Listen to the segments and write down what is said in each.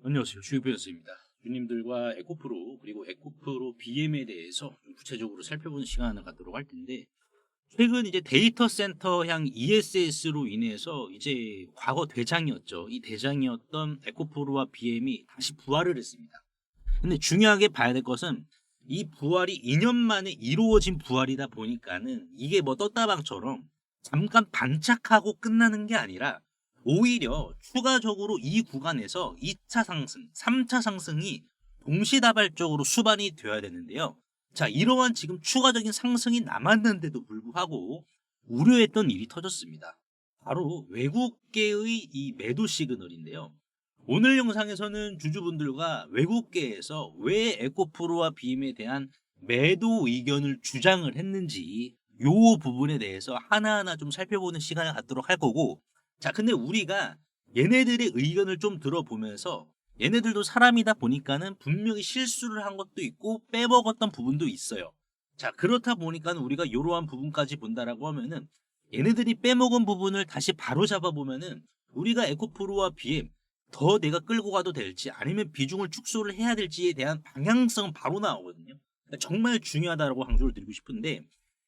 안녕하세요. 주유변호사입니다. 주님들과 에코프로 그리고 에코프로 BM에 대해서 좀 구체적으로 살펴보는 시간을 갖도록 할 텐데, 최근 이제 데이터 센터향 ESS로 인해서 이제 과거 대장이었죠. 이 대장이었던 에코프로와 BM이 다시 부활을 했습니다. 근데 중요하게 봐야 될 것은 이 부활이 2년 만에 이루어진 부활이다 보니까는 이게 뭐 떴다방처럼 잠깐 반짝하고 끝나는 게 아니라 오히려 추가적으로 이 구간에서 2차 상승, 3차 상승이 동시다발적으로 수반이 되어야 되는데요. 자, 이러한 지금 추가적인 상승이 남았는데도 불구하고 우려했던 일이 터졌습니다. 바로 외국계의 이 매도 시그널인데요. 오늘 영상에서는 주주분들과 외국계에서 왜 에코프로와 빔에 대한 매도 의견을 주장을 했는지 요 부분에 대해서 하나하나 좀 살펴보는 시간을 갖도록 할 거고, 자, 근데 우리가 얘네들의 의견을 좀 들어보면서 얘네들도 사람이다 보니까는 분명히 실수를 한 것도 있고 빼먹었던 부분도 있어요. 자, 그렇다 보니까 우리가 이러한 부분까지 본다라고 하면은 얘네들이 빼먹은 부분을 다시 바로 잡아보면은 우리가 에코프로와 BM 더 내가 끌고 가도 될지 아니면 비중을 축소를 해야 될지에 대한 방향성은 바로 나오거든요. 그러니까 정말 중요하다고 강조를 드리고 싶은데,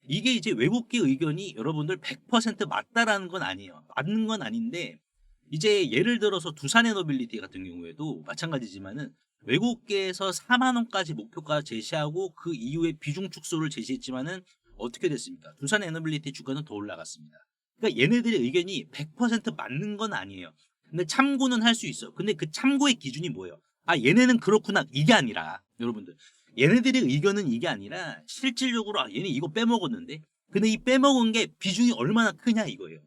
이게 이제 외국계 의견이 여러분들 100% 맞다라는 건 아니에요. 맞는 건 아닌데, 이제 예를 들어서 두산에너빌리티 같은 경우에도 마찬가지지만은 외국계에서 4만 원까지 목표가 제시하고 그 이후에 비중 축소를 제시했지만은 어떻게 됐습니까? 두산에너빌리티 주가는 더 올라갔습니다. 그러니까 얘네들의 의견이 100% 맞는 건 아니에요. 근데 참고는 할 수 있어. 근데 그 참고의 기준이 뭐예요? 아, 얘네는 그렇구나. 이게 아니라 여러분들, 얘네들의 의견은 이게 아니라 실질적으로 아, 얘네 이거 빼먹었는데, 근데 이 빼먹은 게 비중이 얼마나 크냐 이거예요.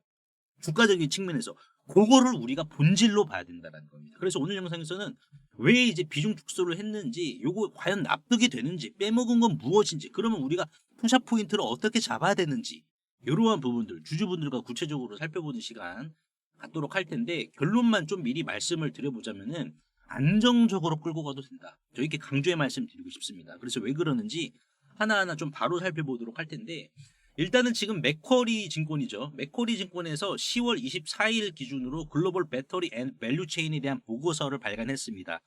주가적인 측면에서 그거를 우리가 본질로 봐야 된다는 겁니다. 그래서 오늘 영상에서는 왜 이제 비중 축소를 했는지, 요거 과연 납득이 되는지, 빼먹은 건 무엇인지, 그러면 우리가 투자 포인트를 어떻게 잡아야 되는지, 이러한 부분들 주주분들과 구체적으로 살펴보는 시간 갖도록 할 텐데, 결론만 좀 미리 말씀을 드려보자면은 안정적으로 끌고 가도 된다. 저 이렇게 강조의 말씀 드리고 싶습니다. 그래서 왜 그러는지 하나하나 좀 바로 살펴보도록 할 텐데, 일단은 지금 맥쿼리 증권이죠. 맥쿼리 증권에서 10월 24일 기준으로 글로벌 배터리 앤 밸류 체인에 대한 보고서를 발간했습니다.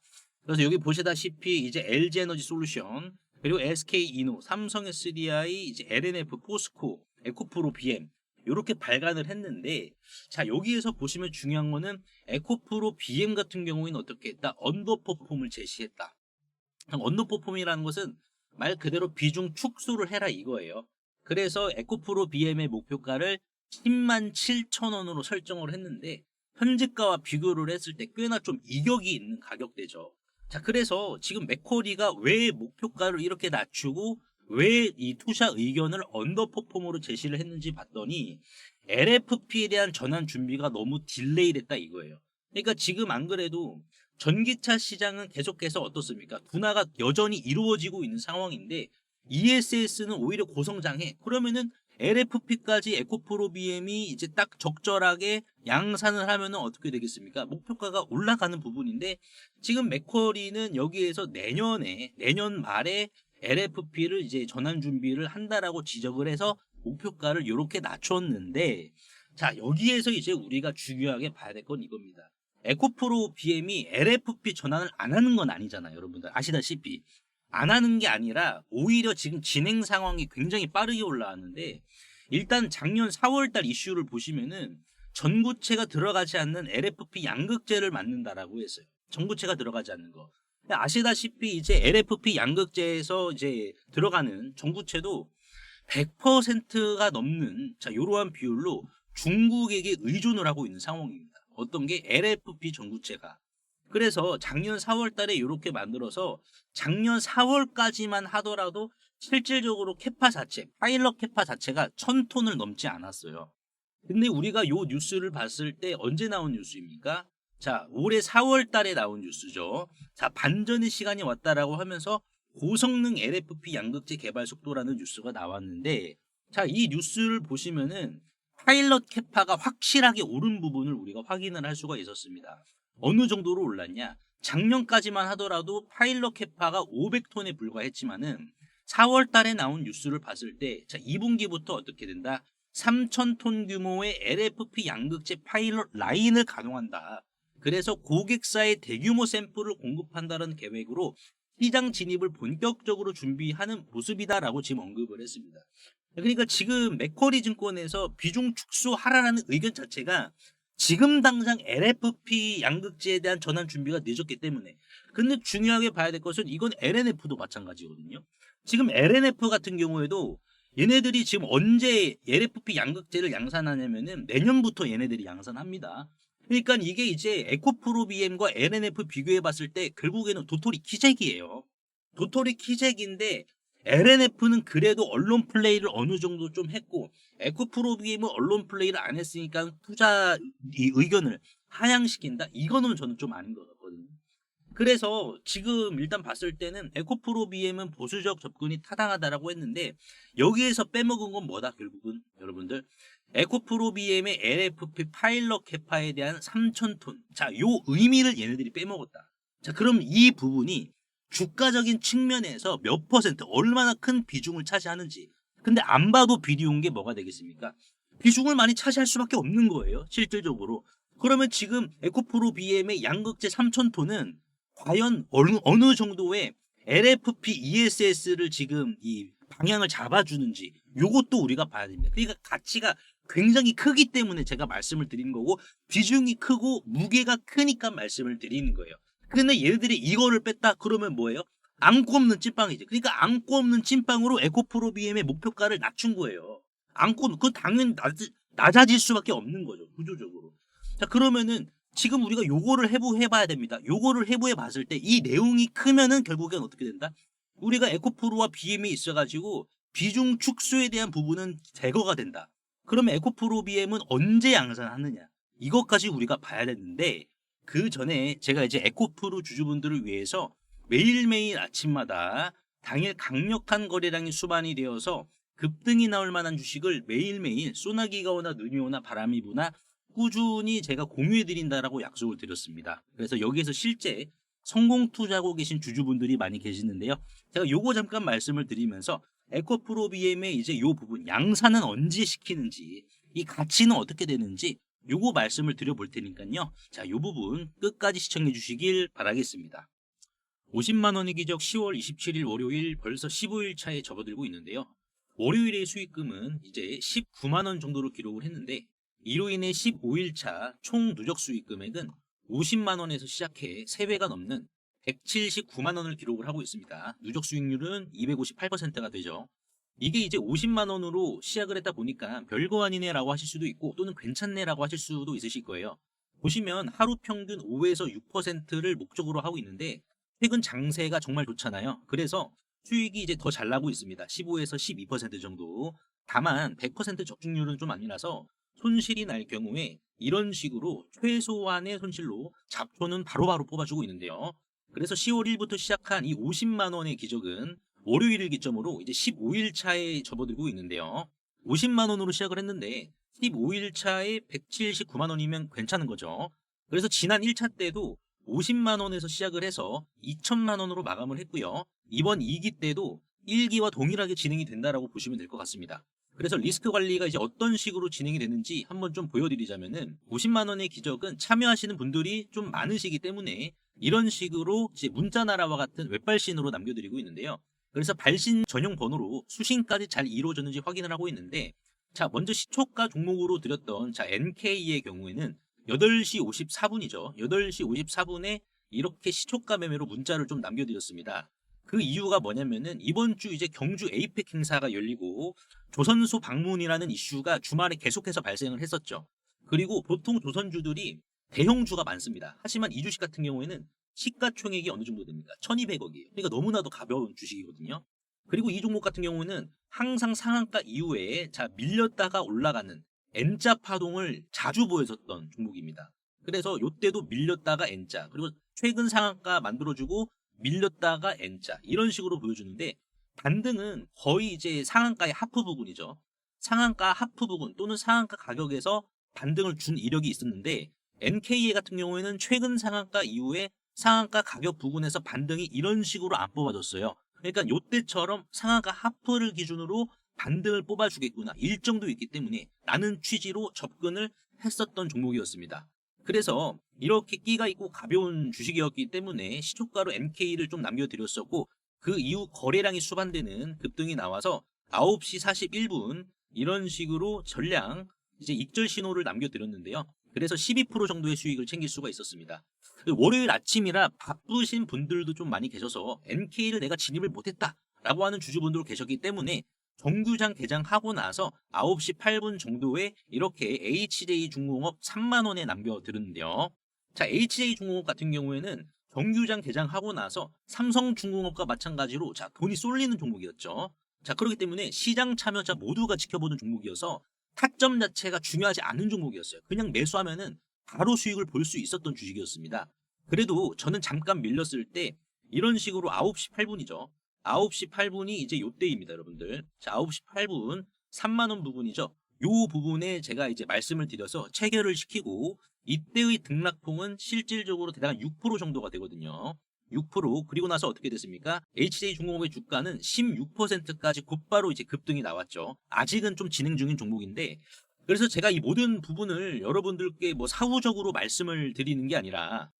그래서 여기 보시다시피 이제 LG 에너지 솔루션, 그리고 SK 이노, 삼성 SDI, 이제 LNF, 포스코, 에코프로 BM 이렇게 발간을 했는데, 자, 여기에서 보시면 중요한 거는 에코프로 BM 같은 경우에는 어떻게 했다? 언더퍼폼을 제시했다. 언더퍼폼이라는 것은 말 그대로 비중 축소를 해라 이거예요. 그래서 에코프로 BM의 목표가를 10만 7천 원으로 설정을 했는데, 현재가와 비교를 했을 때 꽤나 좀 이격이 있는 가격대죠. 자, 그래서 지금 맥쿼리가 왜 목표가를 이렇게 낮추고 왜 이 투자 의견을 언더퍼폼으로 제시를 했는지 봤더니 LFP에 대한 전환 준비가 너무 딜레이 됐다 이거예요. 그러니까 지금 안 그래도 전기차 시장은 계속해서 어떻습니까? 둔화가 여전히 이루어지고 있는 상황인데 ESS는 오히려 고성장해. 그러면은 LFP까지 에코프로 BM이 이제 딱 적절하게 양산을 하면은 어떻게 되겠습니까? 목표가가 올라가는 부분인데, 지금 맥쿼리는 여기에서 내년 말에 LFP를 이제 전환 준비를 한다라고 지적을 해서 목표가를 이렇게 낮췄는데, 자, 여기에서 이제 우리가 중요하게 봐야 될 건 이겁니다. 에코프로 BM이 LFP 전환을 안 하는 건 아니잖아요. 여러분들 아시다시피 안 하는 게 아니라 오히려 지금 진행 상황이 굉장히 빠르게 올라왔는데, 일단 작년 4월달 이슈를 보시면은 전구체가 들어가지 않는 LFP 양극재를 만든다라고 했어요. 전구체가 들어가지 않는 거. 아시다시피 이제 LFP 양극재에서 이제 들어가는 전구체도 100%가 넘는, 자, 이러한 비율로 중국에게 의존을 하고 있는 상황입니다. 어떤 게 LFP 전구체가. 그래서 작년 4월 달에 이렇게 만들어서 작년 4월까지만 하더라도 실질적으로 캐파 자체, 파일럿 캐파 자체가 1000톤을 넘지 않았어요. 근데 우리가 요 뉴스를 봤을 때 언제 나온 뉴스입니까? 자, 올해 4월 달에 나온 뉴스죠. 자, 반전의 시간이 왔다라고 하면서 고성능 LFP 양극재 개발 속도라는 뉴스가 나왔는데, 자, 이 뉴스를 보시면은 파일럿 캐파가 확실하게 오른 부분을 우리가 확인을 할 수가 있었습니다. 어느 정도로 올랐냐? 작년까지만 하더라도 파일럿 캐파가 500톤에 불과했지만은 4월 달에 나온 뉴스를 봤을 때, 자, 2분기부터 어떻게 된다? 3,000톤 규모의 LFP 양극재 파일럿 라인을 가동한다. 그래서 고객사의 대규모 샘플을 공급한다는 계획으로 시장 진입을 본격적으로 준비하는 모습이다라고 지금 언급을 했습니다. 그러니까 지금 맥쿼리 증권에서 비중 축소하라는 의견 자체가 지금 당장 LFP 양극재에 대한 전환 준비가 늦었기 때문에. 근데 중요하게 봐야 될 것은 이건 LNF도 마찬가지거든요. 지금 LNF 같은 경우에도 얘네들이 지금 언제 LFP 양극재를 양산하냐면은 내년부터 얘네들이 양산합니다. 그러니까 이게 이제 에코프로 BM과 LNF 비교해 봤을 때 결국에는 도토리 키재기예요. 도토리 키재기인데 LNF는 그래도 언론 플레이를 어느 정도 좀 했고 에코프로 BM은 언론 플레이를 안 했으니까 투자 의견을 하향시킨다? 이거는 저는 좀 아닌 것 같거든요. 그래서 지금 일단 봤을 때는 에코프로 BM은 보수적 접근이 타당하다라고 했는데 여기에서 빼먹은 건 뭐다 결국은 여러분들 에코프로 BM의 LFP 파일럿 캐파에 대한 3,000톤 자, 요 의미를 얘네들이 빼먹었다. 자, 그럼 이 부분이 주가적인 측면에서 몇 퍼센트 얼마나 큰 비중을 차지하는지 근데 안 봐도 비디오인 게 뭐가 되겠습니까? 비중을 많이 차지할 수밖에 없는 거예요 실질적으로. 그러면 지금 에코프로 BM의 양극재 3,000톤은 과연 어느 정도의 LFP ESS를 지금 이 방향을 잡아주는지 요것도 우리가 봐야 됩니다. 그러니까 가치가 굉장히 크기 때문에 제가 말씀을 드리는 거고 비중이 크고 무게가 크니까 말씀을 드리는 거예요. 근데 얘네들이 이거를 뺐다 그러면 뭐예요? 안고 없는 찐빵이지. 그러니까 안고 없는 찐빵으로 에코프로 BM의 목표가를 낮춘 거예요. 그건 당연히 낮아질 수밖에 없는 거죠. 구조적으로. 자, 그러면은 지금 우리가 요거를 해봐야 됩니다. 요거를 해부해 봤을 때 이 내용이 크면은 결국엔 어떻게 된다? 우리가 에코프로와 BM이 있어가지고 비중 축소에 대한 부분은 제거가 된다. 그러면 에코프로 BM은 언제 양산하느냐? 이것까지 우리가 봐야 되는데 그 전에 제가 이제 에코프로 주주분들을 위해서 매일매일 아침마다 당일 강력한 거래량이 수반이 되어서 급등이 나올 만한 주식을 매일매일 소나기가 오나 눈이 오나 바람이 부나 꾸준히 제가 공유해 드린다라고 약속을 드렸습니다. 그래서 여기에서 실제 성공 투자하고 계신 주주분들이 많이 계시는데요. 제가 요거 잠깐 말씀을 드리면서 에코프로 BM의 이제 요 부분 양산은 언제 시키는지 이 가치는 어떻게 되는지 요거 말씀을 드려볼 테니까요. 자, 요 부분 끝까지 시청해 주시길 바라겠습니다. 50만 원의 기적 10월 27일 월요일 벌써 15일 차에 접어들고 있는데요. 월요일의 수익금은 이제 19만 원 정도로 기록을 했는데 이로 인해 15일차 총 누적 수익 금액은 50만 원에서 시작해 3배가 넘는 179만 원을 기록을 하고 있습니다. 누적 수익률은 258%가 되죠. 이게 이제 50만 원으로 시작을 했다 보니까 별거 아니네 라고 하실 수도 있고 또는 괜찮네 라고 하실 수도 있으실 거예요. 보시면 하루 평균 5에서 6%를 목적으로 하고 있는데 최근 장세가 정말 좋잖아요. 그래서 수익이 이제 더 잘 나고 있습니다. 15에서 12% 정도. 다만 100% 적중률은 좀 아니라서 손실이 날 경우에 이런 식으로 최소한의 손실로 잡초는 바로바로 뽑아주고 있는데요. 그래서 10월 1일부터 시작한 이 50만 원의 기적은 월요일을 기점으로 이제 15일 차에 접어들고 있는데요. 50만 원으로 시작을 했는데 15일 차에 179만 원이면 괜찮은 거죠. 그래서 지난 1차 때도 50만 원에서 시작을 해서 2천만 원으로 마감을 했고요. 이번 2기 때도 1기와 동일하게 진행이 된다라고 보시면 될 것 같습니다. 그래서 리스크 관리가 이제 어떤 식으로 진행이 되는지 한번 좀 보여드리자면은 50만 원의 기적은 참여하시는 분들이 좀 많으시기 때문에 이런 식으로 이제 문자나라와 같은 웹발신으로 남겨드리고 있는데요. 그래서 발신 전용 번호로 수신까지 잘 이루어졌는지 확인을 하고 있는데 자, 먼저 시초가 종목으로 드렸던 자 NK의 경우에는 8시 54분이죠. 8시 54분에 이렇게 시초가 매매로 문자를 좀 남겨드렸습니다. 그 이유가 뭐냐면은 이번 주 이제 경주 에이펙 행사가 열리고 조선소 방문이라는 이슈가 주말에 계속해서 발생을 했었죠. 그리고 보통 조선주들이 대형주가 많습니다. 하지만 이 주식 같은 경우에는 시가총액이 어느 정도 됩니까? 1200억이에요. 그러니까 너무나도 가벼운 주식이거든요. 그리고 이 종목 같은 경우는 항상 상한가 이후에 자 밀렸다가 올라가는 N자 파동을 자주 보였었던 종목입니다. 그래서 이때도 밀렸다가 N자 그리고 최근 상한가 만들어주고 밀렸다가 N자 이런 식으로 보여주는데 반등은 거의 이제 상한가의 하프 부분이죠. 상한가 하프 부분 또는 상한가 가격에서 반등을 준 이력이 있었는데 NKA 같은 경우에는 최근 상한가 이후에 상한가 가격 부분에서 반등이 이런 식으로 안 뽑아졌어요. 그러니까 요때처럼 상한가 하프를 기준으로 반등을 뽑아주겠구나 일정도 있기 때문에 라는 취지로 접근을 했었던 종목이었습니다. 그래서 이렇게 끼가 있고 가벼운 주식이었기 때문에 시초가로 MK를 좀 남겨드렸었고 그 이후 거래량이 수반되는 급등이 나와서 9시 41분 이런 식으로 전량 이제 익절 신호를 남겨드렸는데요. 그래서 12% 정도의 수익을 챙길 수가 있었습니다. 월요일 아침이라 바쁘신 분들도 좀 많이 계셔서 MK를 내가 진입을 못했다라고 하는 주주분들 계셨기 때문에 정규장 개장하고 나서 9시 8분 정도에 이렇게 HJ중공업 3만 원에 남겨드렸는데요. 자, HJ중공업 같은 경우에는 정규장 개장하고 나서 삼성중공업과 마찬가지로 자, 돈이 쏠리는 종목이었죠. 자, 그렇기 때문에 시장 참여자 모두가 지켜보는 종목이어서 타점 자체가 중요하지 않은 종목이었어요. 그냥 매수하면은 바로 수익을 볼 수 있었던 주식이었습니다. 그래도 저는 잠깐 밀렸을 때 이런 식으로 9시 8분이죠. 9시 8분이 이제 요때입니다, 여러분들. 자, 9시 8분 3만 원 부분이죠. 요 부분에 제가 이제 말씀을 드려서 체결을 시키고 이때의 등락폭은 실질적으로 대략 6% 정도가 되거든요. 6% 그리고 나서 어떻게 됐습니까? HJ중공업의 주가는 16%까지 곧바로 이제 급등이 나왔죠. 아직은 좀 진행 중인 종목인데 그래서 제가 이 모든 부분을 여러분들께 뭐 사후적으로 말씀을 드리는 게 아니라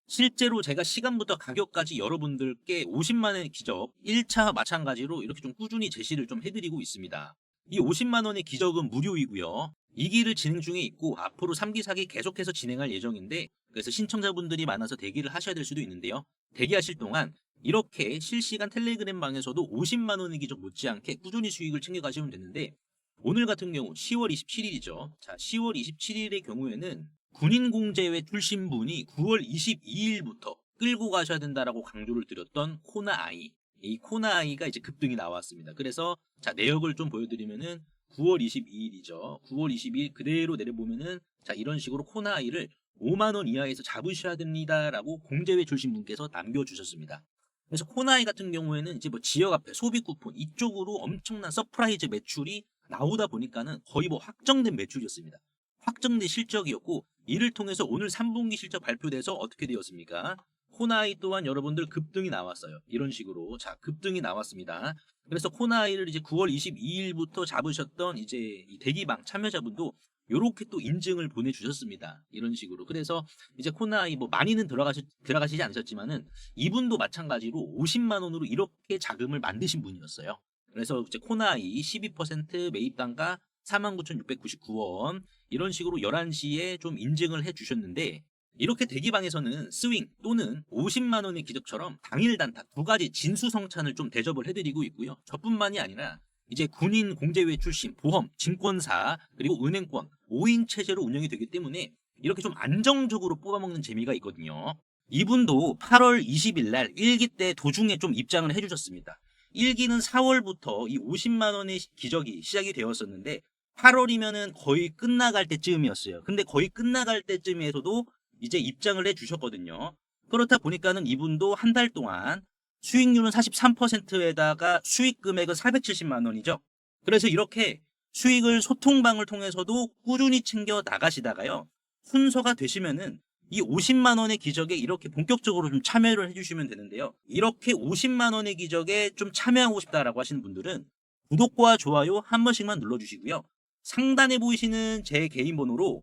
실제로 제가 시간부터 가격까지 여러분들께 50만 원의 기적 1차 마찬가지로 이렇게 좀 꾸준히 제시를 좀 해드리고 있습니다. 이 50만 원의 기적은 무료이고요. 2기를 진행 중에 있고 앞으로 3기, 4기 계속해서 진행할 예정인데 그래서 신청자분들이 많아서 대기를 하셔야 될 수도 있는데요. 대기하실 동안 이렇게 실시간 텔레그램 방에서도 50만 원의 기적 못지않게 꾸준히 수익을 챙겨가시면 되는데 오늘 같은 경우 10월 27일이죠. 자, 10월 27일의 경우에는 군인공제회 출신분이 9월 22일부터 끌고 가셔야 된다라고 강조를 드렸던 코나아이. 이 코나아이가 이제 급등이 나왔습니다. 그래서 자, 내역을 좀 보여드리면은 9월 22일이죠. 9월 22일 그대로 내려보면은 자, 이런 식으로 코나아이를 5만 원 이하에서 잡으셔야 됩니다라고 공제회 출신분께서 남겨주셨습니다. 그래서 코나아이 같은 경우에는 이제 뭐 지역 앞에 소비 쿠폰 이쪽으로 엄청난 서프라이즈 매출이 나오다 보니까는 거의 뭐 확정된 매출이었습니다. 확정된 실적이었고 이를 통해서 오늘 3분기 실적 발표돼서 어떻게 되었습니까? 코나아이 또한 여러분들 급등이 나왔어요. 이런 식으로 자 급등이 나왔습니다. 그래서 코나아이를 이제 9월 22일부터 잡으셨던 이제 이 대기방 참여자분도 요렇게 또 인증을 보내주셨습니다. 이런 식으로. 그래서 이제 코나아이 뭐 많이는 들어가시지 않으셨지만은 이분도 마찬가지로 50만 원으로 이렇게 자금을 만드신 분이었어요. 그래서 이제 코나아이 12% 매입 단가 49,699원 이런 식으로 11시에 좀 인증을 해 주셨는데 이렇게 대기방에서는 스윙 또는 50만 원의 기적처럼 당일 단타 두 가지 진수성찬을 좀 대접을 해드리고 있고요. 저뿐만이 아니라 이제 군인 공제회 출신, 보험, 증권사 그리고 은행권 5인 체제로 운영이 되기 때문에 이렇게 좀 안정적으로 뽑아먹는 재미가 있거든요. 이분도 8월 20일 날 1기 때 도중에 좀 입장을 해주셨습니다. 1기는 4월부터 이 50만 원의 기적이 시작이 되었었는데 8월이면은 거의 끝나갈 때쯤이었어요. 근데 거의 끝나갈 때쯤에서도 이제 입장을 해 주셨거든요. 그렇다 보니까는 이분도 한 달 동안 수익률은 43%에다가 수익 금액은 470만 원이죠. 그래서 이렇게 수익을 소통방을 통해서도 꾸준히 챙겨 나가시다가요. 순서가 되시면은 이 50만 원의 기적에 이렇게 본격적으로 좀 참여를 해주시면 되는데요. 이렇게 50만 원의 기적에 좀 참여하고 싶다라고 하시는 분들은 구독과 좋아요 한 번씩만 눌러주시고요. 상단에 보이시는 제 개인 번호로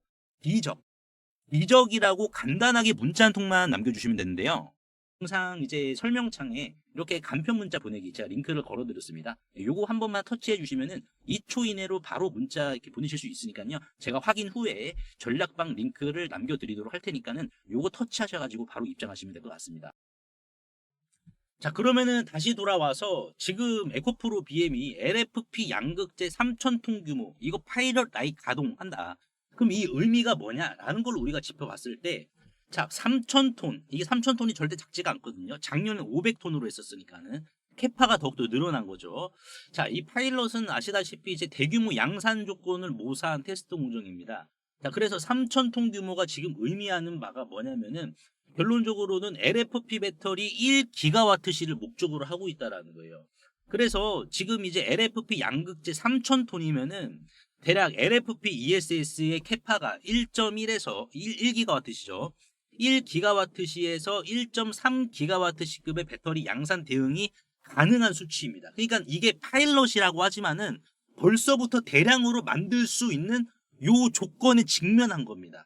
비적이라고 간단하게 문자 한 통만 남겨주시면 되는데요. 항상 이제 설명창에 이렇게 간편 문자 보내기 제가 링크를 걸어드렸습니다. 요거 한 번만 터치해 주시면은 2초 이내로 바로 문자 이렇게 보내실 수 있으니까요. 제가 확인 후에 전략방 링크를 남겨드리도록 할 테니까는 요거 터치하셔가지고 바로 입장하시면 될 것 같습니다. 자, 그러면은 다시 돌아와서 지금 에코프로 BM이 LFP 양극재 3,000톤 규모 이거 파일럿 라인 가동한다. 그럼 이 의미가 뭐냐라는 걸 우리가 짚어봤을 때 자, 3,000톤. 이게 3,000톤이 절대 작지가 않거든요. 작년에 500톤으로 했었으니까는 캐파가 더욱더 늘어난 거죠. 자, 이 파일럿은 아시다시피 이제 대규모 양산 조건을 모사한 테스트 공정입니다. 자, 그래서 3,000톤 규모가 지금 의미하는 바가 뭐냐면은 결론적으로는 LFP 배터리 1기가와트시를 목적으로 하고 있다라는 거예요. 그래서 지금 이제 LFP 양극재 3,000톤이면은 대략 LFP ESS의 캐파가 1.1에서 1기가와트시죠. 1기가와트시에서 1.3기가와트시급의 배터리 양산 대응이 가능한 수치입니다. 그러니까 이게 파일럿이라고 하지만은 벌써부터 대량으로 만들 수 있는 요 조건에 직면한 겁니다.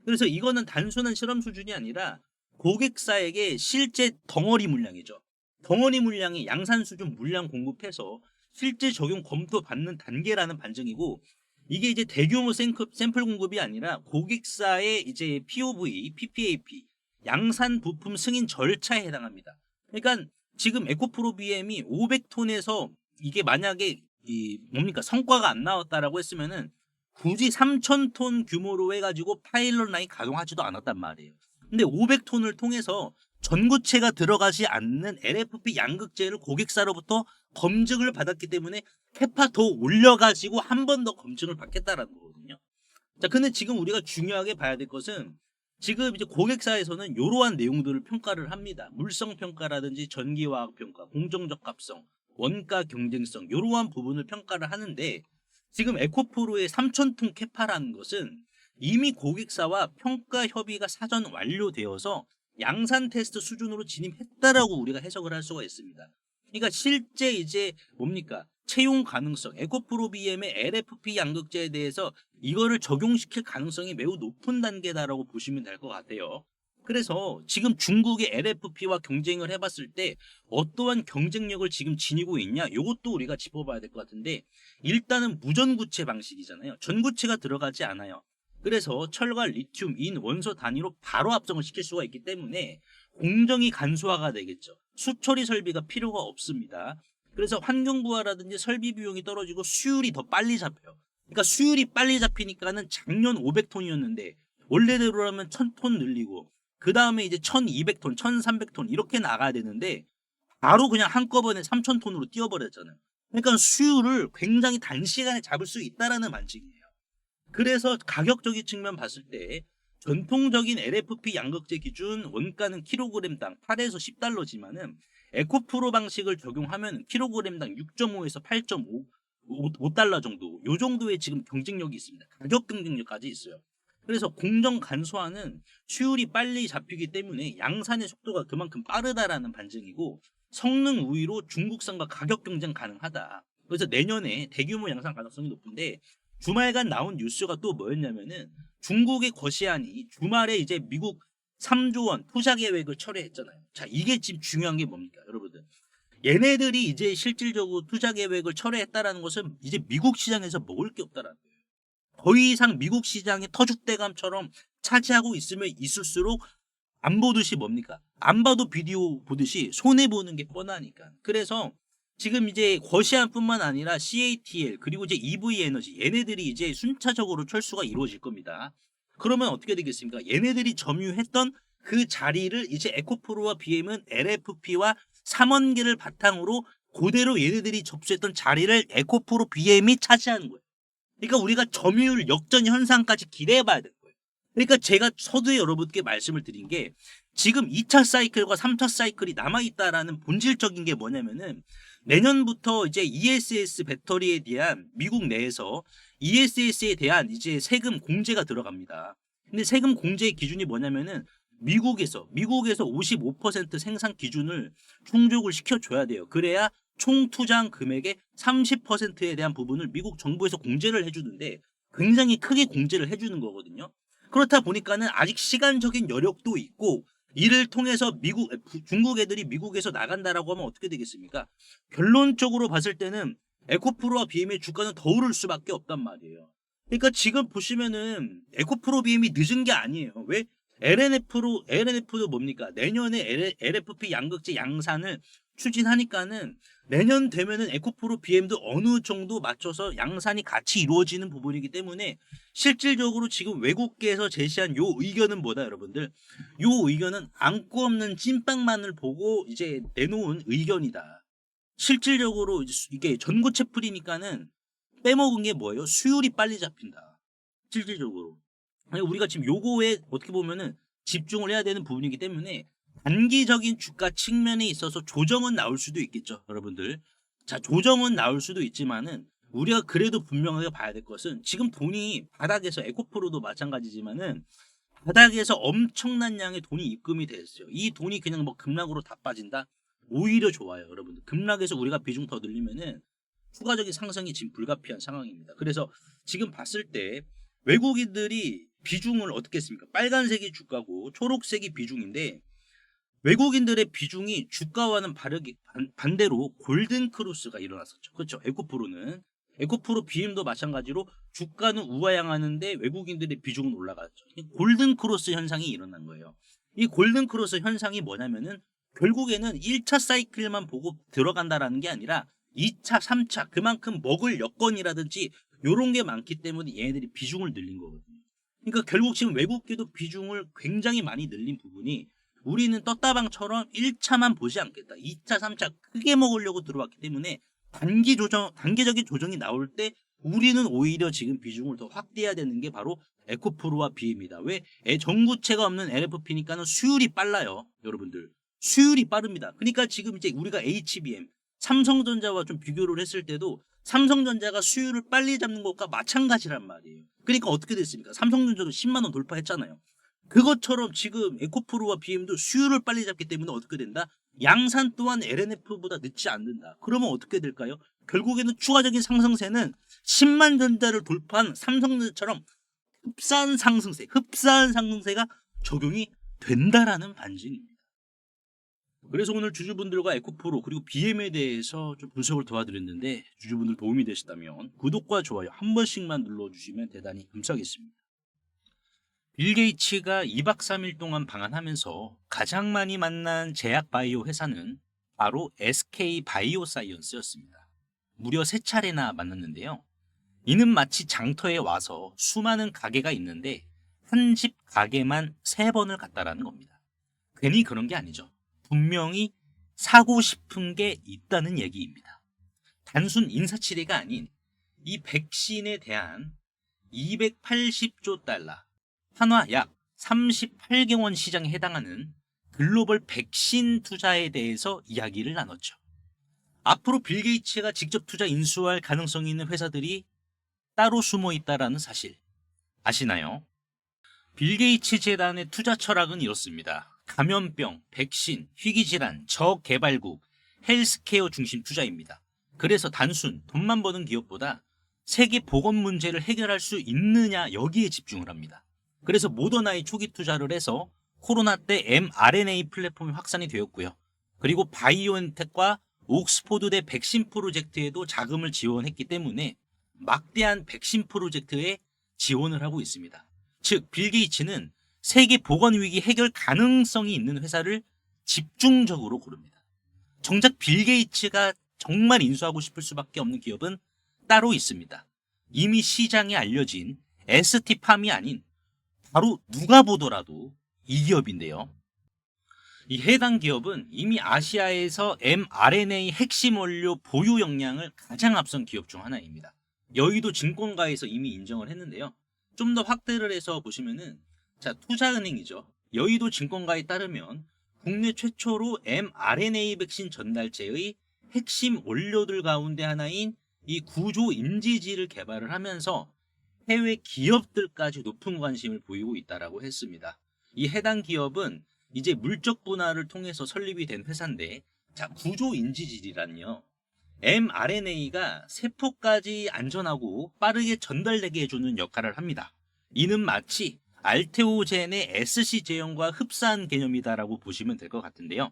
그래서 이거는 단순한 실험 수준이 아니라 고객사에게 실제 덩어리 물량이죠. 덩어리 물량이 양산 수준 물량 공급해서 실제 적용 검토 받는 단계라는 반증이고, 이게 이제 대규모 샘플 공급이 아니라 고객사의 이제 POV, PPAP, 양산 부품 승인 절차에 해당합니다. 그러니까 지금 에코프로 BM이 500톤에서 이게 만약에 이 뭡니까 성과가 안 나왔다라고 했으면은 굳이 3,000톤 규모로 해가지고 파일럿 라인 가동하지도 않았단 말이에요. 근데 500톤을 통해서 전구체가 들어가지 않는 LFP 양극재를 고객사로부터 검증을 받았기 때문에 캐파 더 올려가지고 한 번 더 검증을 받겠다라는 거거든요. 자, 근데 지금 우리가 중요하게 봐야 될 것은 지금 이제 고객사에서는 이러한 내용들을 평가를 합니다. 물성 평가라든지 전기화학 평가, 공정적 합성, 원가 경쟁성 이러한 부분을 평가를 하는데, 지금 에코프로의 3,000톤 캐파라는 것은 이미 고객사와 평가 협의가 사전 완료되어서 양산 테스트 수준으로 진입했다라고 우리가 해석을 할 수가 있습니다. 그러니까 실제 이제 뭡니까 채용 가능성, 에코프로 BM의 LFP 양극재에 대해서 이거를 적용시킬 가능성이 매우 높은 단계다라고 보시면 될 것 같아요. 그래서 지금 중국의 LFP와 경쟁을 해봤을 때 어떠한 경쟁력을 지금 지니고 있냐, 이것도 우리가 짚어봐야 될 것 같은데, 일단은 무전구체 방식이잖아요. 전구체가 들어가지 않아요. 그래서 철과 리튬, 인, 원소 단위로 바로 합성을 시킬 수가 있기 때문에 공정이 간소화가 되겠죠. 수처리 설비가 필요가 없습니다. 그래서 환경부하라든지 설비 비용이 떨어지고 수율이 더 빨리 잡혀요. 그러니까 수율이 빨리 잡히니까는 작년 500톤이었는데 원래대로라면 1000톤 늘리고 그 다음에 이제 1200톤, 1300톤 이렇게 나가야 되는데 바로 그냥 한꺼번에 3000톤으로 뛰어버렸잖아요. 그러니까 수율을 굉장히 단시간에 잡을 수 있다라는 반증이에요. 그래서 가격적인 측면 봤을 때 전통적인 LFP 양극재 기준 원가는 킬로그램당 8에서 10달러지만은 에코프로 방식을 적용하면 킬로그램당 6.5에서 8.5달러 정도, 요 정도의 지금 경쟁력이 있습니다. 가격 경쟁력까지 있어요. 그래서 공정 간소화는 수율이 빨리 잡히기 때문에 양산의 속도가 그만큼 빠르다라는 반증이고, 성능 우위로 중국산과 가격 경쟁 가능하다. 그래서 내년에 대규모 양산 가능성이 높은데, 주말간 나온 뉴스가 또 뭐였냐면은 중국의 거시안이 주말에 이제 미국 3조 원 투자 계획을 철회했잖아요. 자, 이게 지금 중요한 게 뭡니까, 여러분들? 얘네들이 이제 실질적으로 투자 계획을 철회했다라는 것은 이제 미국 시장에서 먹을 게 없다라는 거예요. 더 이상 미국 시장의 터줏대감처럼 차지하고 있으면 있을수록 안 보듯이 뭡니까? 안 봐도 비디오 보듯이 손해 보는 게 뻔하니까. 그래서 지금 이제 거시안뿐만 아니라 CATL 그리고 이제 EV 에너지 얘네들이 이제 순차적으로 철수가 이루어질 겁니다. 그러면 어떻게 되겠습니까? 얘네들이 점유했던 그 자리를 이제 에코프로와 BM은 LFP와 3원계를 바탕으로 그대로 얘네들이 접수했던 자리를 에코프로 BM이 차지하는 거예요. 그러니까 우리가 점유율 역전 현상까지 기대해 봐야 되는 거예요. 그러니까 제가 서두에 여러분께 말씀을 드린 게 지금 2차 사이클과 3차 사이클이 남아있다라는 본질적인 게 뭐냐면은 내년부터 이제 ESS 배터리에 대한 미국 내에서 ESS에 대한 이제 세금 공제가 들어갑니다. 근데 세금 공제의 기준이 뭐냐면은 미국에서 55% 생산 기준을 충족을 시켜줘야 돼요. 그래야 총 투자한 금액의 30%에 대한 부분을 미국 정부에서 공제를 해주는데 굉장히 크게 공제를 해주는 거거든요. 그렇다 보니까는 아직 시간적인 여력도 있고, 이를 통해서 중국 애들이 미국에서 나간다라고 하면 어떻게 되겠습니까? 결론적으로 봤을 때는 에코프로와 BM의 주가는 더 오를 수밖에 없단 말이에요. 그러니까 지금 보시면은 에코프로 BM이 늦은 게 아니에요. 왜? LNF도 뭡니까? 내년에 LFP 양극재 양산을 추진하니까는 내년 되면은 에코프로 BM도 어느 정도 맞춰서 양산이 같이 이루어지는 부분이기 때문에 실질적으로 지금 외국계에서 제시한 요 의견은 뭐다, 여러분들? 요 의견은 안고 없는 찐빵만을 보고 이제 내놓은 의견이다. 실질적으로 이게 전고체 풀이니까는 빼먹은 게 뭐예요? 수율이 빨리 잡힌다. 실질적으로. 아니, 우리가 지금 요거에 어떻게 보면은 집중을 해야 되는 부분이기 때문에 단기적인 주가 측면에 있어서 조정은 나올 수도 있겠죠, 여러분들. 자, 조정은 나올 수도 있지만은 우리가 그래도 분명하게 봐야 될 것은 지금 돈이 바닥에서 에코프로도 마찬가지지만은 바닥에서 엄청난 양의 돈이 입금이 됐어요. 이 돈이 그냥 뭐 급락으로 다 빠진다? 오히려 좋아요, 여러분들. 급락에서 우리가 비중 더 늘리면은 추가적인 상승이 지금 불가피한 상황입니다. 그래서 지금 봤을 때 외국인들이 비중을 어떻게 했습니까? 빨간색이 주가고 초록색이 비중인데 외국인들의 비중이 주가와는 반대로 골든크로스가 일어났었죠. 그렇죠. 에코프로 BM도 마찬가지로 주가는 우하향하는데 외국인들의 비중은 올라갔죠. 골든크로스 현상이 일어난 거예요. 이 골든크로스 현상이 뭐냐면은 결국에는 1차 사이클만 보고 들어간다라는 게 아니라 2차, 3차 그만큼 먹을 여건이라든지 이런 게 많기 때문에 얘네들이 비중을 늘린 거거든요. 그러니까 결국 지금 외국계도 비중을 굉장히 많이 늘린 부분이 우리는 떴다방처럼 1차만 보지 않겠다. 2차, 3차 크게 먹으려고 들어왔기 때문에 단계적인 조정이 나올 때 우리는 오히려 지금 비중을 더 확대해야 되는 게 바로 에코프로와 BM이다. 왜? 전구체가 없는 LFP니까는 수율이 빨라요. 여러분들. 수율이 빠릅니다. 그러니까 지금 이제 우리가 HBM, 삼성전자와 좀 비교를 했을 때도 삼성전자가 수율을 빨리 잡는 것과 마찬가지란 말이에요. 그러니까 어떻게 됐습니까? 삼성전자도 10만 원 돌파했잖아요. 그것처럼 지금 에코프로와 BM도 수율을 빨리 잡기 때문에 어떻게 된다? 양산 또한 LNF보다 늦지 않는다. 그러면 어떻게 될까요? 결국에는 추가적인 상승세는 10만 전자를 돌파한 삼성전자처럼 흡사한 상승세가 적용이 된다라는 반증입니다. 그래서 오늘 주주분들과 에코프로 그리고 BM에 대해서 좀 분석을 도와드렸는데 주주분들 도움이 되셨다면 구독과 좋아요 한 번씩만 눌러주시면 대단히 감사하겠습니다. 빌 게이츠가 2박 3일 동안 방한하면서 가장 많이 만난 제약 바이오 회사는 바로 SK 바이오사이언스였습니다. 무려 3차례나 만났는데요. 이는 마치 장터에 와서 수많은 가게가 있는데 한 집 가게만 3번을 갔다라는 겁니다. 괜히 그런 게 아니죠. 분명히 사고 싶은 게 있다는 얘기입니다. 단순 인사치레가 아닌 이 백신에 대한 280조 달러, 한화 약 38개 원 시장에 해당하는 글로벌 백신 투자에 대해서 이야기를 나눴죠. 앞으로 빌 게이츠가 직접 투자 인수할 가능성이 있는 회사들이 따로 숨어 있다라는 사실 아시나요? 빌 게이츠 재단의 투자 철학은 이렇습니다. 감염병, 백신, 희귀질환, 저개발국, 헬스케어 중심 투자입니다. 그래서 단순 돈만 버는 기업보다 세계 보건 문제를 해결할 수 있느냐 여기에 집중을 합니다. 그래서 모더나에 초기 투자를 해서 코로나 때 mRNA 플랫폼이 확산이 되었고요. 그리고 바이오엔텍과 옥스포드대 백신 프로젝트에도 자금을 지원했기 때문에 막대한 백신 프로젝트에 지원을 하고 있습니다. 즉 빌 게이츠는 세계 보건 위기 해결 가능성이 있는 회사를 집중적으로 고릅니다. 정작 빌 게이츠가 정말 인수하고 싶을 수밖에 없는 기업은 따로 있습니다. 이미 시장에 알려진 ST팜이 아닌 바로 누가 보더라도 이 기업인데요. 이 해당 기업은 이미 아시아에서 mRNA 핵심 원료 보유 역량을 가장 앞선 기업 중 하나입니다. 여의도 증권가에서 이미 인정을 했는데요. 좀 더 확대를 해서 보시면은 자, 투자은행이죠. 여의도 증권가에 따르면 국내 최초로 mRNA 백신 전달체의 핵심 원료들 가운데 하나인 이 구조 인지질을 개발을 하면서 해외 기업들까지 높은 관심을 보이고 있다라고 했습니다. 이 해당 기업은 이제 물적 분할을 통해서 설립이 된 회사인데, 자, 구조 인지질이란요. mRNA가 세포까지 안전하고 빠르게 전달되게 해주는 역할을 합니다. 이는 마치 알테오젠의 SC 제형과 흡사한 개념이다라고 보시면 될 것 같은데요.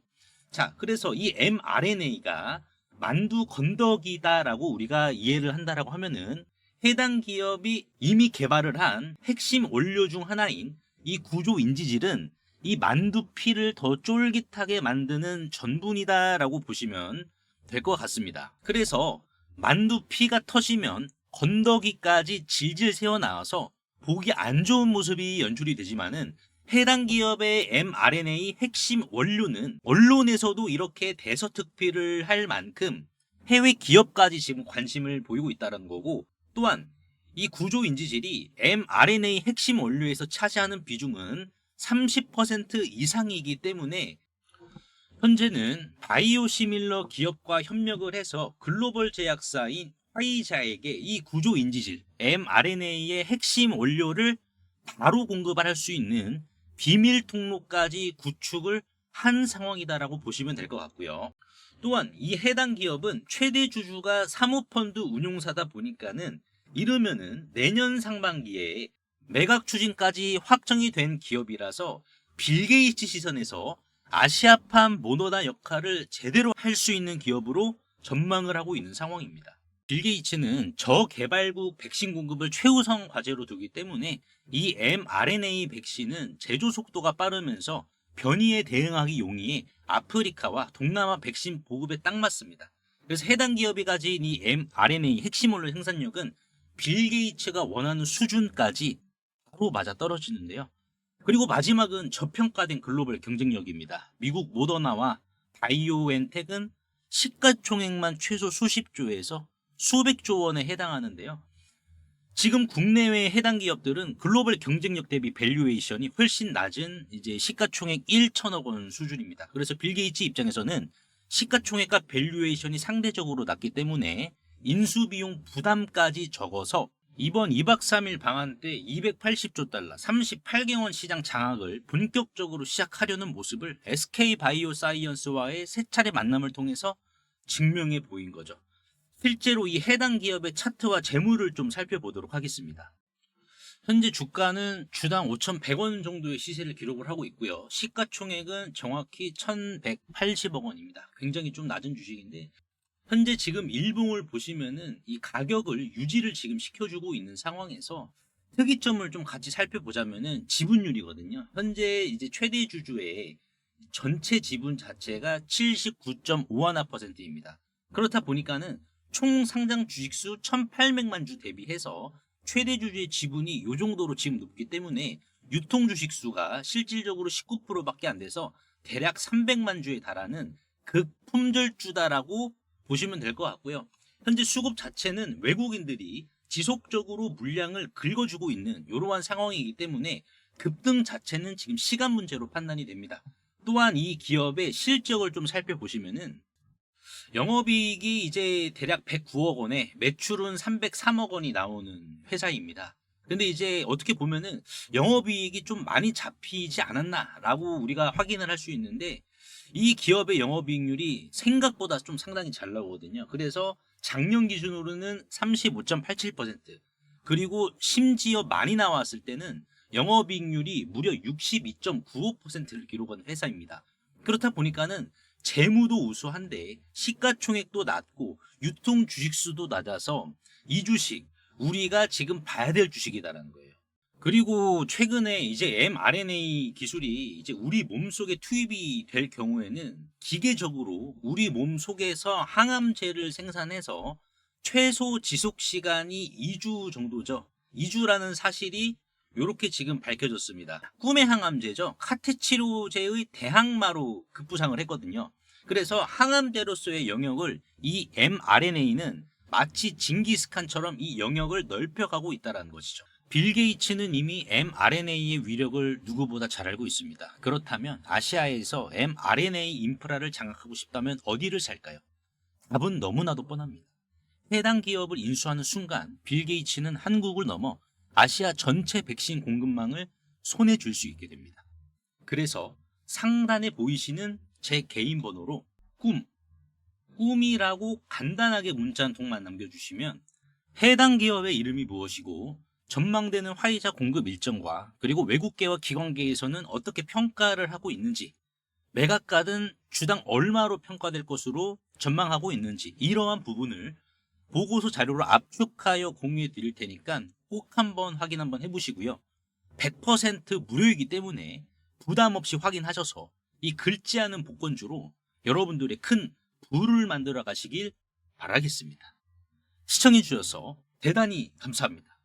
자, 그래서 이 mRNA가 만두 건더기다라고 우리가 이해를 한다라고 하면은 해당 기업이 이미 개발을 한 핵심 원료 중 하나인 이 구조 인지질은 이 만두피를 더 쫄깃하게 만드는 전분이다라고 보시면 될 것 같습니다. 그래서 만두피가 터지면 건더기까지 질질 새어나와서 보기 안 좋은 모습이 연출이 되지만은 해당 기업의 mRNA 핵심 원료는 언론에서도 이렇게 대서특필을 할 만큼 해외 기업까지 지금 관심을 보이고 있다는 거고, 또한 이 구조 인지질이 mRNA 핵심 원료에서 차지하는 비중은 30% 이상이기 때문에 현재는 바이오시밀러 기업과 협력을 해서 글로벌 제약사인 화이자에게 이 구조 인지질 mRNA의 핵심 원료를 바로 공급할 수 있는 비밀 통로까지 구축을 한 상황이다라고 보시면 될 것 같고요. 또한 이 해당 기업은 최대 주주가 사모펀드 운용사다 보니까는 이르면은 내년 상반기에 매각 추진까지 확정이 된 기업이라서 빌 게이츠 시선에서 아시아판 모더나 역할을 제대로 할 수 있는 기업으로 전망을 하고 있는 상황입니다. 빌 게이츠는 저개발국 백신 공급을 최우선 과제로 두기 때문에 이 mRNA 백신은 제조 속도가 빠르면서 변이에 대응하기 용이해 아프리카와 동남아 백신 보급에 딱 맞습니다. 그래서 해당 기업이 가진 이 mRNA 핵심 원료 생산력은 빌 게이츠가 원하는 수준까지 바로 맞아 떨어지는데요. 그리고 마지막은 저평가된 글로벌 경쟁력입니다. 미국 모더나와 바이오엔텍은 시가총액만 최소 수십조에서 수백조 원에 해당하는데요. 지금 국내외 해당 기업들은 글로벌 경쟁력 대비 밸류에이션이 훨씬 낮은 이제 시가총액 1천억 원 수준입니다. 그래서 빌 게이츠 입장에서는 시가총액과 밸류에이션이 상대적으로 낮기 때문에 인수비용 부담까지 적어서 이번 2박 3일 방한 때 280조 달러, 38개원 시장 장악을 본격적으로 시작하려는 모습을 SK바이오사이언스와의 세 차례 만남을 통해서 증명해 보인 거죠. 실제로 이 해당 기업의 차트와 재물을 좀 살펴보도록 하겠습니다. 현재 주가는 주당 5,100원 정도의 시세를 기록을 하고 있고요. 시가총액은 정확히 1,180억 원입니다. 굉장히 좀 낮은 주식인데 현재 지금 일봉을 보시면은 이 가격을 유지를 지금 시켜주고 있는 상황에서 특이점을 좀 같이 살펴보자면은 지분율이거든요. 현재 이제 최대 주주의 전체 지분 자체가 79.51%입니다. 그렇다 보니까는 총 상장 주식수 1,800만 주 대비해서 최대 주주의 지분이 이 정도로 지금 높기 때문에 유통 주식수가 실질적으로 19%밖에 안 돼서 대략 300만 주에 달하는 극품절주다라고 보시면 될 것 같고요. 현재 수급 자체는 외국인들이 지속적으로 물량을 긁어주고 있는 이러한 상황이기 때문에 급등 자체는 지금 시간 문제로 판단이 됩니다. 또한 이 기업의 실적을 좀 살펴보시면은 영업이익이 이제 대략 109억 원에 매출은 303억 원이 나오는 회사입니다. 근데 이제 어떻게 보면은 영업이익이 좀 많이 잡히지 않았나라고 우리가 확인을 할 수 있는데 이 기업의 영업이익률이 생각보다 좀 상당히 잘 나오거든요. 그래서 작년 기준으로는 35.87%, 그리고 심지어 많이 나왔을 때는 영업이익률이 무려 62.95%를 기록한 회사입니다. 그렇다 보니까는 재무도 우수한데 시가총액도 낮고 유통 주식수도 낮아서 이 주식 우리가 지금 봐야 될 주식이다라는 거예요. 그리고 최근에 이제 mRNA 기술이 이제 우리 몸 속에 투입이 될 경우에는 기계적으로 우리 몸 속에서 항암제를 생산해서 최소 지속 시간이 2주 정도죠. 2주라는 사실이 이렇게 지금 밝혀졌습니다. 꿈의 항암제죠. 카테치로제의 대항마로 급부상을 했거든요. 그래서 항암제로서의 영역을 이 mRNA는 마치 징기스칸처럼 이 영역을 넓혀가고 있다는 것이죠. 빌 게이츠는 이미 mRNA의 위력을 누구보다 잘 알고 있습니다. 그렇다면 아시아에서 mRNA 인프라를 장악하고 싶다면 어디를 살까요? 답은 너무나도 뻔합니다. 해당 기업을 인수하는 순간 빌 게이츠는 한국을 넘어 아시아 전체 백신 공급망을 손에 쥘 수 있게 됩니다. 그래서 상단에 보이시는 제 개인 번호로 꿈이라고 간단하게 문자 한 통만 남겨주시면 해당 기업의 이름이 무엇이고 전망되는 화이자 공급 일정과 그리고 외국계와 기관계에서는 어떻게 평가를 하고 있는지, 매각가는 주당 얼마로 평가될 것으로 전망하고 있는지, 이러한 부분을 보고서 자료로 압축하여 공유해 드릴 테니까 꼭 한번 확인 한번 해보시고요. 100% 무료이기 때문에 부담 없이 확인하셔서 이 긁지 않은 복권주로 여러분들의 큰 부를 만들어 가시길 바라겠습니다. 시청해 주셔서 대단히 감사합니다.